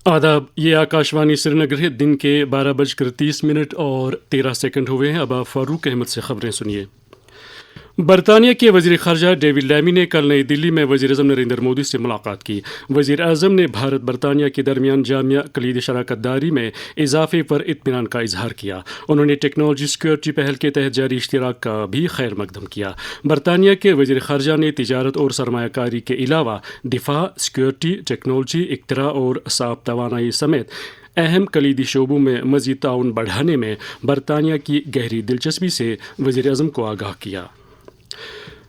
आदाब, ये आकाशवाणी श्रीनगर है। दिन के 12:30 और 13 हुए हैं। अब आप फारूक अहमद से खबरें सुनिए। बरतानिया के वज़ीर ख़ारजा डेविड लैमी ने कल नई दिल्ली में वज़ीर-ए-आज़म नरेंद्र मोदी से मुलाकात की। वज़ीर आज़म ने भारत बरतानिया के दरमियान जामिया कलीदी शराकत दारी में इजाफे पर इत्मीनान का इजहार किया। उन्होंने टेक्नोलॉजी सिक्योरिटी पहल के तहत जारी इश्तिराक का भी खैर मकदम किया। बरतानिया के वज़ीर ख़ारजा ने तिजारत और सरमायाकारी के अलावा दिफा, सिक्योरिटी, टेक्नोलॉजी, इख्तिरा और साफ तवानाई समेत अहम कलीदी शोबों में मज़ीद ताउन बढ़ाने में बरतानिया की गहरी दिलचस्पी से वज़ीर-ए-आज़म को आगाह किया।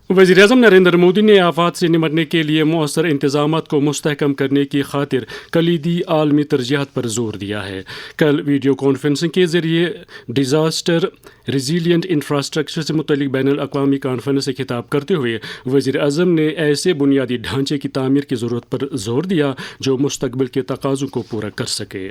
वज़ीर-ए-आज़म नरेंद्र मोदी ने आफात से निपटने के लिए मौसर इंतज़ामात को मुस्तहकम करने की खातिर कलीदी आलमी तरजीहात पर जोर दिया है। कल वीडियो कॉन्फ्रेंसिंग के ज़रिए डिज़ास्टर रिजिलियंट इंफ्रास्ट्रक्चर से मुतल्लिक बैनुल अक़वामी कॉन्फ्रेंस से खिताब करते हुए वज़ीर-ए-आज़म ने ऐसे बुनियादी ढांचे की तामीर की ज़रूरत पर जोर दिया जो मुस्तक़बिल के तकाज़ों को पूरा कर सके।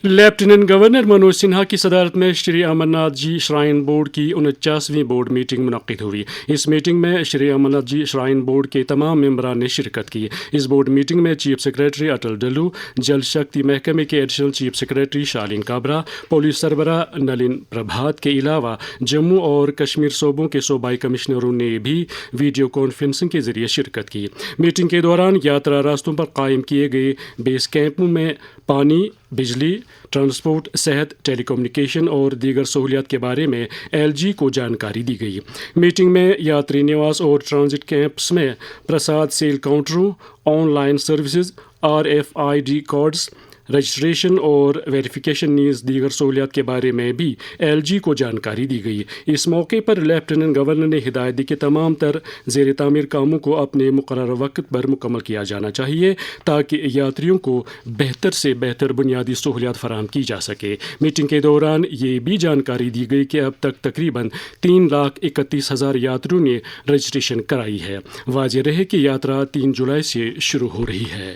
लेफ्टिनेंट गवर्नर मनोज सिन्हा की सदारत में श्री अमरनाथ जी श्राइन बोर्ड की 49वीं बोर्ड मीटिंग मुनक़्क़िद हुई। इस मीटिंग में श्री अमरनाथ जी श्राइन बोर्ड के तमाम मेंबरान ने शिरकत की। इस बोर्ड मीटिंग में चीफ सेक्रेटरी अटल डल्लू, जल शक्ति महकमे के एडिशनल चीफ सेक्रेटरी शालीन काबरा, पुलिस सरबरा नलिन प्रभात के अलावा जम्मू और कश्मीर सूबों के सूबाई कमिश्नरों ने भी वीडियो कॉन्फ्रेंसिंग के ज़रिए शिरकत की। मीटिंग के दौरान यात्रा रास्तों पर कायम किए गए बेस कैंपों में पानी, बिजली, ट्रांसपोर्ट, सेहत, टेलीकम्युनिकेशन और दीगर सहूलियात के बारे में एलजी को जानकारी दी गई। मीटिंग में यात्री निवास और ट्रांजिट कैंप्स में प्रसाद सेल काउंटरों, online services, RFID codes, registration और वेरिफिकेशन नीज़ दीगर सहूलियात के बारे में भी एलजी को जानकारी दी गई। इस मौके पर लेफ्टिनेंट गवर्नर ने हिदायत दी कि तमाम तर ज़ेर तामीर कामों को अपने मुकर्रर वक्त पर मुकम्मल किया जाना चाहिए ताकि यात्रियों को बेहतर से बेहतर बुनियादी सहूलियात फराहम की जा सके। मीटिंग के दौरान ये भी जानकारी दी गई कि अब तक तकरीबन 3,31,000 यात्रियों ने रजिस्ट्रेशन कराई है। वाज़ेह रहे कि यात्रा 3 जुलाई से शुरू हो रही है।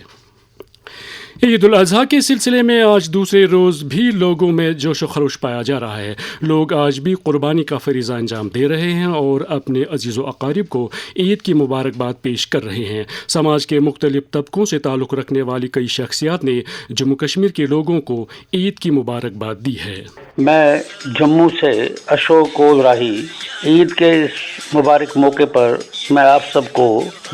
ईद उल अज़हा के सिलसिले में आज दूसरे रोज़ भी लोगों में जोश व खरोश पाया जा रहा है। लोग आज भी कुर्बानी का फरीज़ा अंजाम दे रहे हैं और अपने अजीज़ व अकारिब को ईद की मुबारकबाद पेश कर रहे हैं। समाज के मुख्तलिफ तबकों से ताल्लुक़ रखने वाली कई शख्सियात ने जम्मू कश्मीर के लोगों को ईद की मुबारकबाद दी है। मैं जम्मू से अशोक कोल राही ईद के इस मुबारक मौके पर मैं आप सबको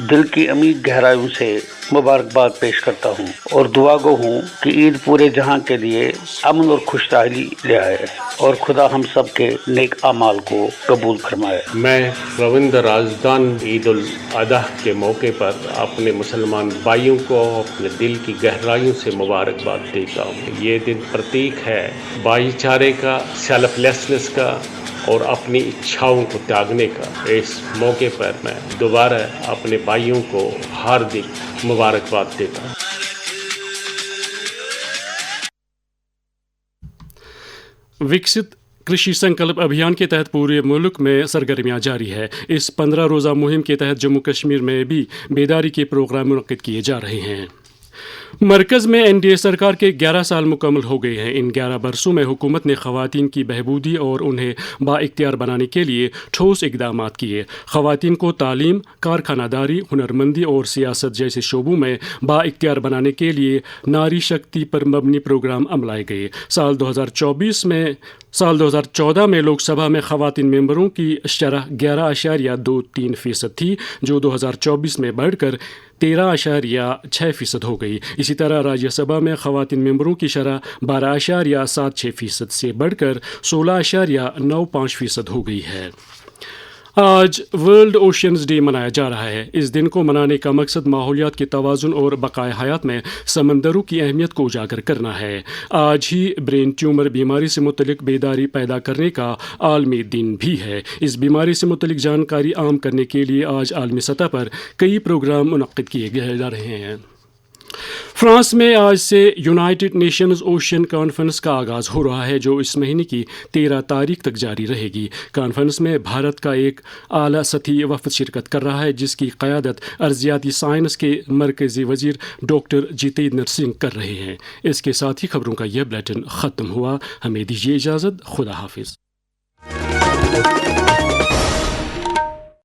दिल की अमीर गहराइयों से मुबारकबाद पेश करता हूँ और दुआ गो हूँ कि ईद पूरे जहाँ के लिए अमन और खुशहाली ले आए और खुदा हम सब के नेक अमाल को कबूल फरमाए। मैं रविंद्र राजदान ईद उल अज़हा के मौके पर अपने मुसलमान भाइयों को अपने दिल की गहराइयों से मुबारकबाद देता हूँ। ये दिन प्रतीक है भाईचारे का, सेल्फलेसनेस का और अपनी इच्छाओं को त्यागने का। इस मौके पर मैं दोबारा अपने भाइयों को हार्दिक मुबारकबाद देता हूँ। विकसित कृषि संकल्प अभियान के तहत पूरे मुल्क में सरगर्मियां जारी है। इस 15 रोज़ा मुहिम के तहत जम्मू कश्मीर में भी बेदारी के प्रोग्राम मुनक़्क़िद किए जा रहे हैं। मरकज़ में एनडीए सरकार के 11 साल मुकम्मल हो गए हैं। इन 11 बरसों में हुकूमत ने ख़वातीन की बहबूदी और उन्हें बाइख्तियार बनाने के लिए ठोस इक़दामात किए। ख़वातीन को तालीम, कारखानादारी, हुनरमंदी और सियासत जैसे शोबों में बाइख्तियार बनाने के लिए नारी शक्ति पर मबनी प्रोग्राम अमलाए गए। साल 2014 में लोकसभा में ख़वातीन मेंबरों की शरह 11.23% थी, जो 2024 में बढ़कर 13.6% हो गई। इसी तरह राज्यसभा में ख़वातीन मेंबरों की शरह 12.76% से बढ़कर 16.95% हो गई है। आज वर्ल्ड ओशंस डे मनाया जा रहा है। इस दिन को मनाने का मकसद माहौलियात के तवाज़ुन और बकाए हयात में समंदरों की अहमियत को उजागर करना है। आज ही ब्रेन ट्यूमर बीमारी से मुतलिक बेदारी पैदा करने का आलमी दिन भी है। इस बीमारी से मुतलिक जानकारी आम करने के लिए आज आलमी सतह पर कई प्रोग्राम मुनक़्क़िद किए जा रहे हैं। फ्रांस में आज से यूनाइटेड नेशंस ओशन कॉन्फ्रेंस का आगाज़ हो रहा है, जो इस महीने की 13 तारीख तक जारी रहेगी। कॉन्फ्रेंस में भारत का एक आला सतही वफ़द शिरकत कर रहा है, जिसकी क़यादत अर्ज़ियाती साइंस के मरकज़ी वज़ीर डॉक्टर जितेंद्र सिंह कर रहे हैं। इसके साथ ही खबरों का यह बुलेटिन ख़त्म हुआ। हमें दीजिए इजाज़त। खुदा हाफिज़।